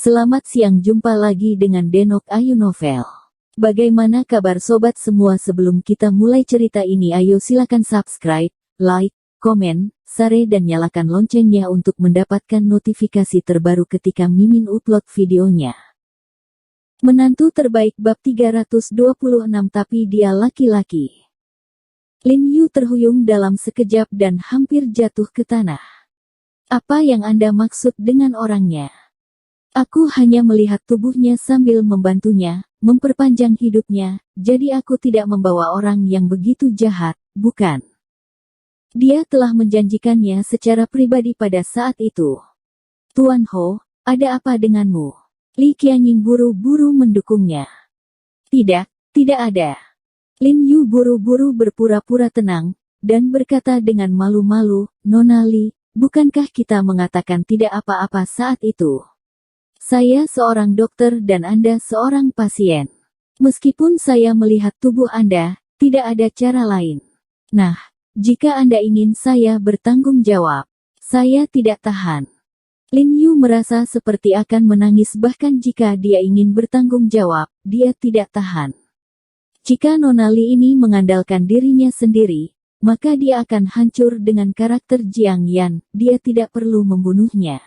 Selamat siang, jumpa lagi dengan Denok Ayu Novel. Bagaimana kabar sobat semua? Sebelum kita mulai cerita ini, ayo silakan subscribe, like, komen, share dan nyalakan loncengnya untuk mendapatkan notifikasi terbaru ketika Mimin upload videonya. Menantu terbaik bab 326, tapi dia laki-laki. Lin Yu terhuyung dalam sekejap dan hampir jatuh ke tanah. Apa yang Anda maksud dengan orangnya? Aku hanya melihat tubuhnya sambil membantunya, memperpanjang hidupnya, jadi aku tidak membawa orang yang begitu jahat, bukan? Dia telah menjanjikannya secara pribadi pada saat itu. Tuan Ho, ada apa denganmu? Li Qianying buru-buru mendukungnya. Tidak ada. Lin Yu buru-buru berpura-pura tenang, dan berkata dengan malu-malu, Nona Li, bukankah kita mengatakan tidak apa-apa saat itu? Saya seorang dokter dan Anda seorang pasien. Meskipun saya melihat tubuh Anda, tidak ada cara lain. Nah, jika Anda ingin saya bertanggung jawab, saya tidak tahan. Lin Yu merasa seperti akan menangis, bahkan jika dia ingin bertanggung jawab, dia tidak tahan. Jika Nona Li ini mengandalkan dirinya sendiri, maka dia akan hancur dengan karakter Jiang Yan, dia tidak perlu membunuhnya.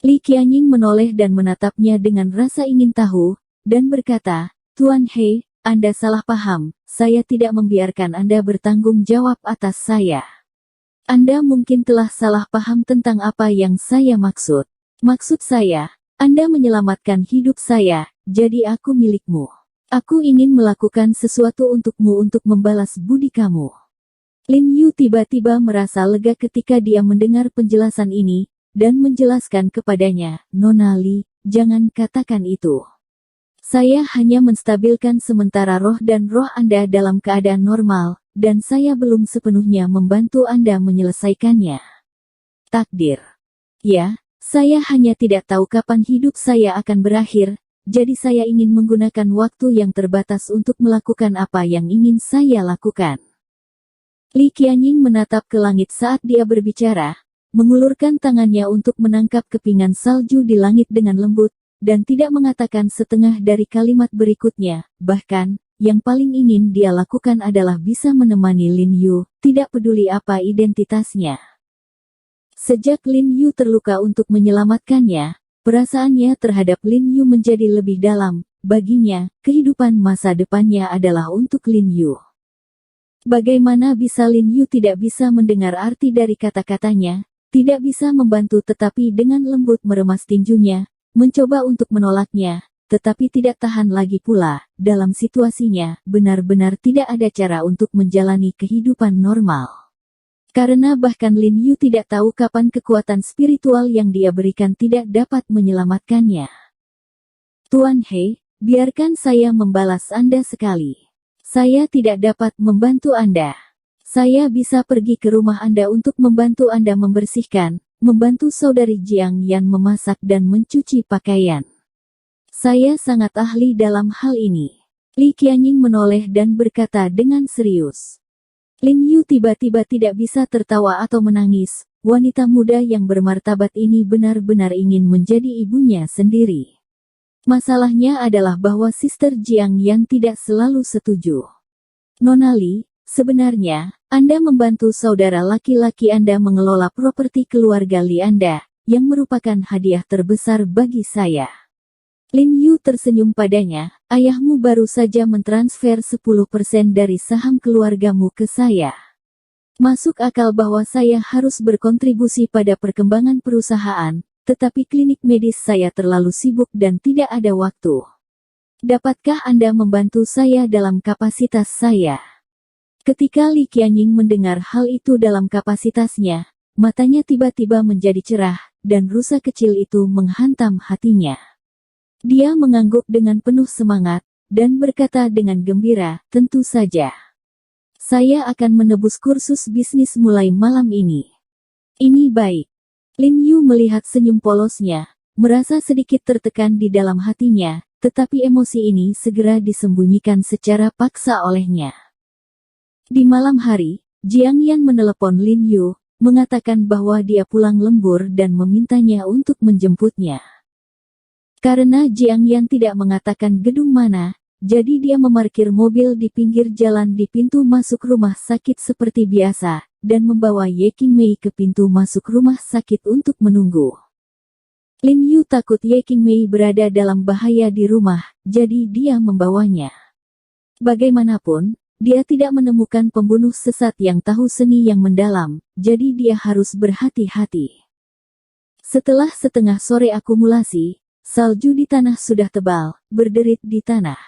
Li Qianying menoleh dan menatapnya dengan rasa ingin tahu, dan berkata, Tuan He, Anda salah paham, saya tidak membiarkan Anda bertanggung jawab atas saya. Anda mungkin telah salah paham tentang apa yang saya maksud. Maksud saya, Anda menyelamatkan hidup saya, jadi aku milikmu. Aku ingin melakukan sesuatu untukmu untuk membalas budi kamu. Lin Yu tiba-tiba merasa lega ketika dia mendengar penjelasan ini, dan menjelaskan kepadanya, Nona Li, jangan katakan itu. Saya hanya menstabilkan sementara roh dan roh Anda dalam keadaan normal, dan saya belum sepenuhnya membantu Anda menyelesaikannya. Takdir. Ya, saya hanya tidak tahu kapan hidup saya akan berakhir, jadi saya ingin menggunakan waktu yang terbatas untuk melakukan apa yang ingin saya lakukan. Li Qianying menatap ke langit saat dia berbicara, mengulurkan tangannya untuk menangkap kepingan salju di langit dengan lembut, dan tidak mengatakan setengah dari kalimat berikutnya, bahkan, yang paling ingin dia lakukan adalah bisa menemani Lin Yu, tidak peduli apa identitasnya. Sejak Lin Yu terluka untuk menyelamatkannya, perasaannya terhadap Lin Yu menjadi lebih dalam, baginya, kehidupan masa depannya adalah untuk Lin Yu. Bagaimana bisa Lin Yu tidak bisa mendengar arti dari kata-katanya? Tidak bisa membantu, tetapi dengan lembut meremas tinjunya, mencoba untuk menolaknya, tetapi tidak tahan lagi pula. Dalam situasinya, benar-benar tidak ada cara untuk menjalani kehidupan normal. Karena bahkan Lin Yu tidak tahu kapan kekuatan spiritual yang dia berikan tidak dapat menyelamatkannya. Tuan He, biarkan saya membalas Anda sekali. Saya tidak dapat membantu Anda. Saya bisa pergi ke rumah Anda untuk membantu Anda membersihkan, membantu saudari Jiang Yan memasak dan mencuci pakaian. Saya sangat ahli dalam hal ini. Li Qianying menoleh dan berkata dengan serius. Lin Yu tiba-tiba tidak bisa tertawa atau menangis, wanita muda yang bermartabat ini benar-benar ingin menjadi ibunya sendiri. Masalahnya adalah bahwa Sister Jiang Yan tidak selalu setuju. Nona Li, sebenarnya, Anda membantu saudara laki-laki Anda mengelola properti keluarga Li Anda, yang merupakan hadiah terbesar bagi saya. Lin Yu tersenyum padanya, ayahmu baru saja mentransfer 10% dari saham keluargamu ke saya. Masuk akal bahwa saya harus berkontribusi pada perkembangan perusahaan, tetapi klinik medis saya terlalu sibuk dan tidak ada waktu. Dapatkah Anda membantu saya dalam kapasitas saya? Ketika Li Qianying mendengar hal itu dalam kapasitasnya, matanya tiba-tiba menjadi cerah, dan rusa kecil itu menghantam hatinya. Dia mengangguk dengan penuh semangat, dan berkata dengan gembira, tentu saja. Saya akan menebus kursus bisnis mulai malam ini. Ini baik. Lin Yu melihat senyum polosnya, merasa sedikit tertekan di dalam hatinya, tetapi emosi ini segera disembunyikan secara paksa olehnya. Di malam hari, Jiang Yan menelepon Lin Yu, mengatakan bahwa dia pulang lembur dan memintanya untuk menjemputnya. Karena Jiang Yan tidak mengatakan gedung mana, jadi dia memarkir mobil di pinggir jalan di pintu masuk rumah sakit seperti biasa, dan membawa Ye Qingmei ke pintu masuk rumah sakit untuk menunggu. Lin Yu takut Ye Qingmei berada dalam bahaya di rumah, jadi dia membawanya. Bagaimanapun, dia tidak menemukan pembunuh sesat yang tahu seni yang mendalam, jadi dia harus berhati-hati. Setelah setengah sore akumulasi, salju di tanah sudah tebal, berderit di tanah.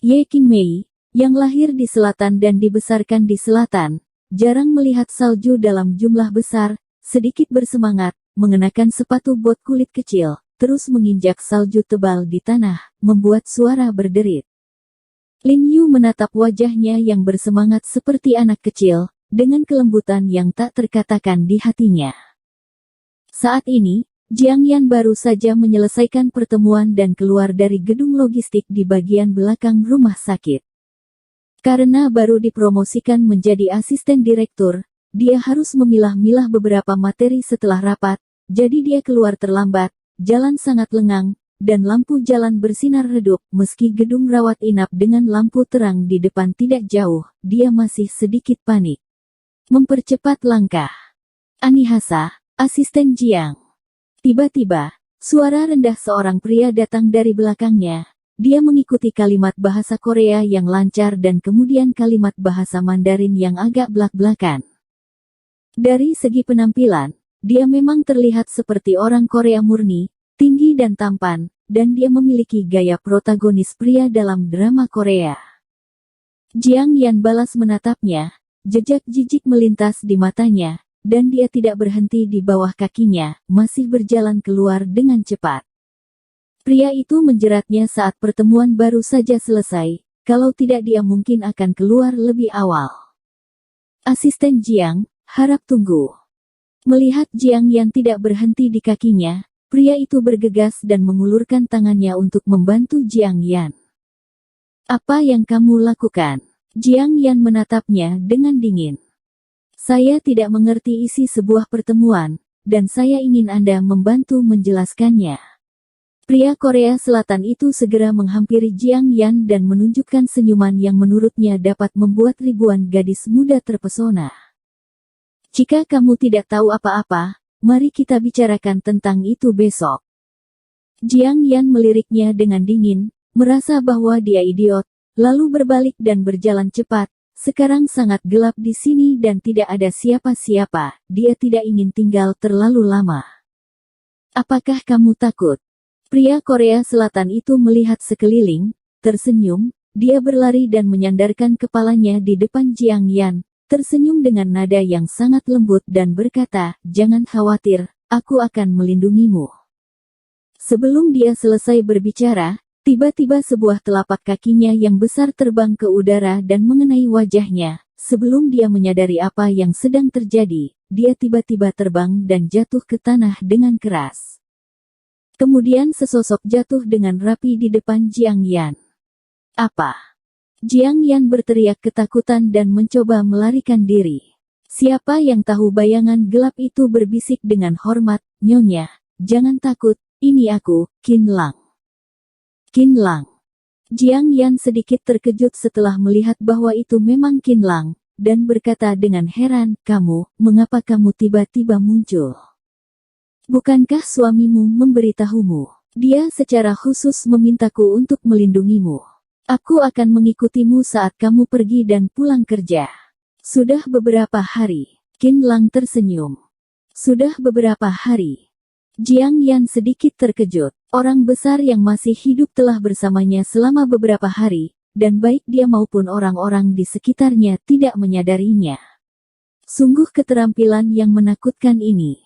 Ye Qingmei, yang lahir di selatan dan dibesarkan di selatan, jarang melihat salju dalam jumlah besar, sedikit bersemangat, mengenakan sepatu bot kulit kecil, terus menginjak salju tebal di tanah, membuat suara berderit. Lin Yu menatap wajahnya yang bersemangat seperti anak kecil, dengan kelembutan yang tak terkatakan di hatinya. Saat ini, Jiang Yan baru saja menyelesaikan pertemuan dan keluar dari gedung logistik di bagian belakang rumah sakit. Karena baru dipromosikan menjadi asisten direktur, dia harus memilah-milah beberapa materi setelah rapat, jadi dia keluar terlambat, jalan sangat lengang, dan lampu jalan bersinar redup. Meski gedung rawat inap dengan lampu terang di depan tidak jauh, dia masih sedikit panik. Mempercepat langkah. Anihasa, asisten Jiang. Tiba-tiba, suara rendah seorang pria datang dari belakangnya. Dia mengikuti kalimat bahasa Korea yang lancar dan kemudian kalimat bahasa Mandarin yang agak blak-blakan. Dari segi penampilan, dia memang terlihat seperti orang Korea murni, tinggi dan tampan, dan dia memiliki gaya protagonis pria dalam drama Korea. Jiang Yan balas menatapnya, jejak jijik melintas di matanya, dan dia tidak berhenti di bawah kakinya, masih berjalan keluar dengan cepat. Pria itu menjeratnya saat pertemuan baru saja selesai, kalau tidak dia mungkin akan keluar lebih awal. Asisten Jiang, harap tunggu. Melihat Jiang Yan tidak berhenti di kakinya, pria itu bergegas dan mengulurkan tangannya untuk membantu Jiang Yan. Apa yang kamu lakukan? Jiang Yan menatapnya dengan dingin. Saya tidak mengerti isi sebuah pertemuan, dan saya ingin Anda membantu menjelaskannya. Pria Korea Selatan itu segera menghampiri Jiang Yan dan menunjukkan senyuman yang menurutnya dapat membuat ribuan gadis muda terpesona. Jika kamu tidak tahu apa-apa, mari kita bicarakan tentang itu besok. Jiang Yan meliriknya dengan dingin, merasa bahwa dia idiot, lalu berbalik dan berjalan cepat. Sekarang sangat gelap di sini dan tidak ada siapa-siapa, dia tidak ingin tinggal terlalu lama. Apakah kamu takut? Pria Korea Selatan itu melihat sekeliling, tersenyum, dia berlari dan menyandarkan kepalanya di depan Jiang Yan. Tersenyum dengan nada yang sangat lembut dan berkata, jangan khawatir, aku akan melindungimu. Sebelum dia selesai berbicara, tiba-tiba sebuah telapak kakinya yang besar terbang ke udara dan mengenai wajahnya. Sebelum dia menyadari apa yang sedang terjadi, dia tiba-tiba terbang dan jatuh ke tanah dengan keras. Kemudian sesosok jatuh dengan rapi di depan Jiang Yan. Apa? Jiang Yan berteriak ketakutan dan mencoba melarikan diri. Siapa yang tahu bayangan gelap itu berbisik dengan hormat, Nyonya, jangan takut, ini aku, Qin Lang. Qin Lang. Jiang Yan sedikit terkejut setelah melihat bahwa itu memang Qin Lang, dan berkata dengan heran, mengapa kamu tiba-tiba muncul? Bukankah suamimu memberitahumu? Dia secara khusus memintaku untuk melindungimu. Aku akan mengikutimu saat kamu pergi dan pulang kerja. Sudah beberapa hari. Qin Lang tersenyum. Sudah beberapa hari. Jiang Yan sedikit terkejut. Orang besar yang masih hidup telah bersamanya selama beberapa hari, dan baik dia maupun orang-orang di sekitarnya tidak menyadarinya. Sungguh keterampilan yang menakutkan ini.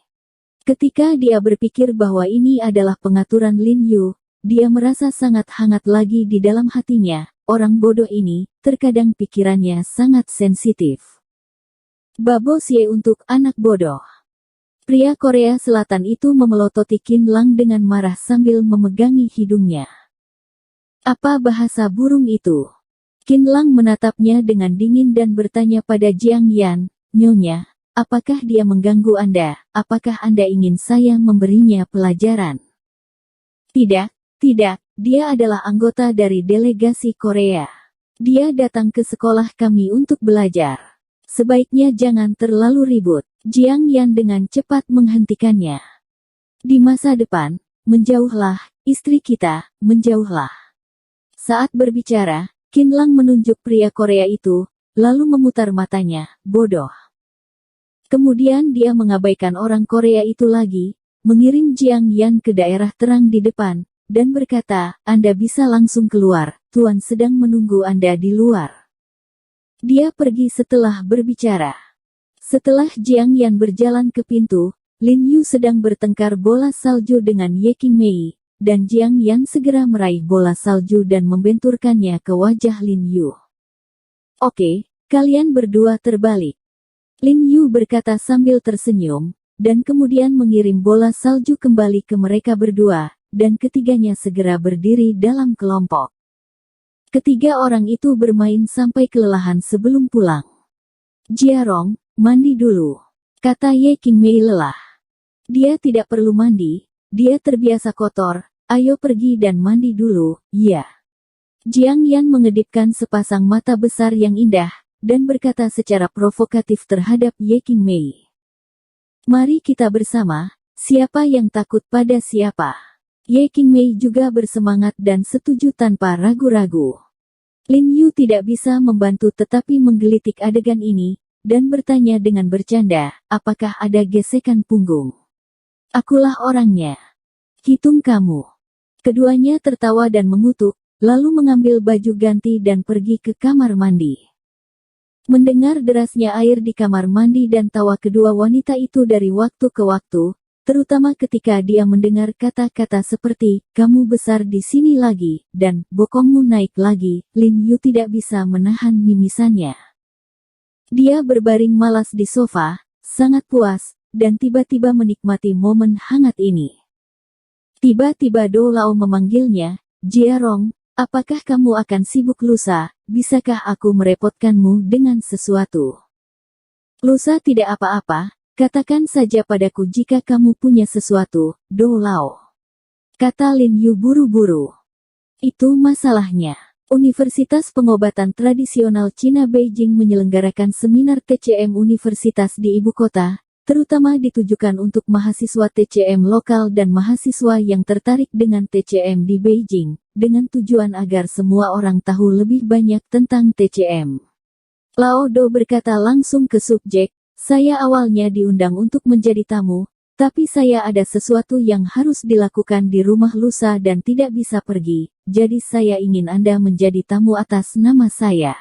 Ketika dia berpikir bahwa ini adalah pengaturan Lin Yu, dia merasa sangat hangat lagi di dalam hatinya. Orang bodoh ini, terkadang pikirannya sangat sensitif. Babo sie untuk anak bodoh. Pria Korea Selatan itu memelototi Qin Lang dengan marah sambil memegangi hidungnya. Apa bahasa burung itu? Qin Lang menatapnya dengan dingin dan bertanya pada Jiang Yan, Nyonya, apakah dia mengganggu Anda? Apakah Anda ingin saya memberinya pelajaran? Tidak, tidak, dia adalah anggota dari delegasi Korea. Dia datang ke sekolah kami untuk belajar. Sebaiknya jangan terlalu ribut. Jiang Yan dengan cepat menghentikannya. Di masa depan, menjauhlah, istri kita, menjauhlah. Saat berbicara, Qin Lang menunjuk pria Korea itu, lalu memutar matanya, bodoh. Kemudian dia mengabaikan orang Korea itu lagi, mengirim Jiang Yan ke daerah terang di depan, dan berkata, Anda bisa langsung keluar, Tuan sedang menunggu Anda di luar. Dia pergi setelah berbicara. Setelah Jiang Yan berjalan ke pintu, Lin Yu sedang bertengkar bola salju dengan Ye Qingmei, dan Jiang Yan segera meraih bola salju dan membenturkannya ke wajah Lin Yu. Oke, kalian berdua terbalik. Lin Yu berkata sambil tersenyum, dan kemudian mengirim bola salju kembali ke mereka berdua, dan ketiganya segera berdiri dalam kelompok. Ketiga orang itu bermain sampai kelelahan sebelum pulang. Jiarong, mandi dulu, kata Ye Qingmei lelah. Dia tidak perlu mandi, dia terbiasa kotor, ayo pergi dan mandi dulu, ya. Jiang Yan mengedipkan sepasang mata besar yang indah, dan berkata secara provokatif terhadap Ye Qingmei. Mari kita bersama, siapa yang takut pada siapa? Ye Qingmei juga bersemangat dan setuju tanpa ragu-ragu. Lin Yu tidak bisa membantu tetapi menggelitik adegan ini, dan bertanya dengan bercanda, apakah ada gesekan punggung? Akulah orangnya. Hitung kamu. Keduanya tertawa dan mengutuk, lalu mengambil baju ganti dan pergi ke kamar mandi. Mendengar derasnya air di kamar mandi dan tawa kedua wanita itu dari waktu ke waktu, terutama ketika dia mendengar kata-kata seperti, kamu besar di sini lagi, dan bokongmu naik lagi, Lin Yu tidak bisa menahan mimisannya. Dia berbaring malas di sofa, sangat puas, dan tiba-tiba menikmati momen hangat ini. Tiba-tiba Do Lao memanggilnya, Jiarong, apakah kamu akan sibuk lusa, bisakah aku merepotkanmu dengan sesuatu? Lusa tidak apa-apa, katakan saja padaku jika kamu punya sesuatu, Do Lao. Kata Lin Yu buru-buru. Itu masalahnya. Universitas Pengobatan Tradisional Cina Beijing menyelenggarakan seminar TCM Universitas di ibu kota, terutama ditujukan untuk mahasiswa TCM lokal dan mahasiswa yang tertarik dengan TCM di Beijing, dengan tujuan agar semua orang tahu lebih banyak tentang TCM. Lao Do berkata langsung ke subjek, saya awalnya diundang untuk menjadi tamu, tapi saya ada sesuatu yang harus dilakukan di rumah lusa dan tidak bisa pergi, jadi saya ingin Anda menjadi tamu atas nama saya.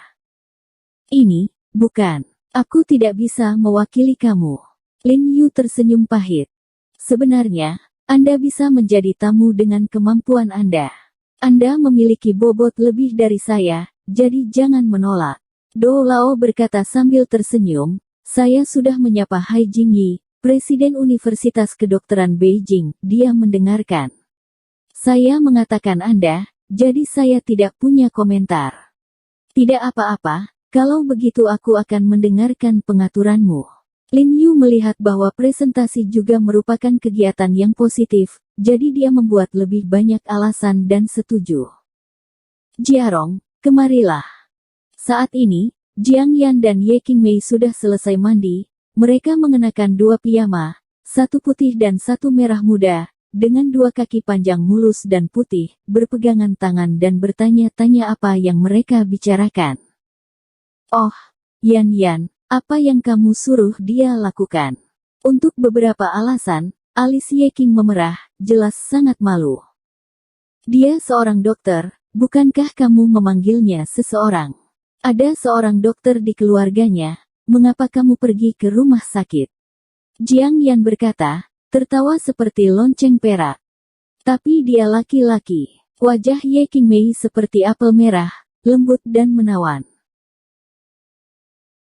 Ini, bukan. Aku tidak bisa mewakili kamu. Lin Yu tersenyum pahit. Sebenarnya, Anda bisa menjadi tamu dengan kemampuan Anda. Anda memiliki bobot lebih dari saya, jadi jangan menolak. Do Lao berkata sambil tersenyum, saya sudah menyapa Hai Jingyi, Presiden Universitas Kedokteran Beijing, dia mendengarkan. Saya mengatakan Anda, jadi saya tidak punya komentar. Tidak apa-apa, kalau begitu aku akan mendengarkan pengaturanmu. Lin Yu melihat bahwa presentasi juga merupakan kegiatan yang positif, jadi dia membuat lebih banyak alasan dan setuju. Jiarong, kemarilah. Saat ini, Jiang Yan dan Ye Qingmei sudah selesai mandi. Mereka mengenakan dua piyama, satu putih dan satu merah muda, dengan dua kaki panjang mulus dan putih, berpegangan tangan dan bertanya-tanya apa yang mereka bicarakan. Oh, Yan, apa yang kamu suruh dia lakukan? Untuk beberapa alasan, alis Ye Qing memerah, jelas sangat malu. Dia seorang dokter, bukankah kamu memanggilnya seseorang? Ada seorang dokter di keluarganya. Mengapa kamu pergi ke rumah sakit? Jiang Yan berkata, tertawa seperti lonceng perak. Tapi dia laki-laki. Wajah Ye Qingmei seperti apel merah, lembut dan menawan.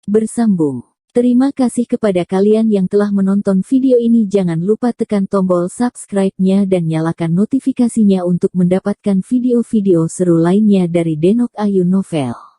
Bersambung. Terima kasih kepada kalian yang telah menonton video ini. Jangan lupa tekan tombol subscribe-nya dan nyalakan notifikasinya untuk mendapatkan video-video seru lainnya dari Denok Ayu Novel.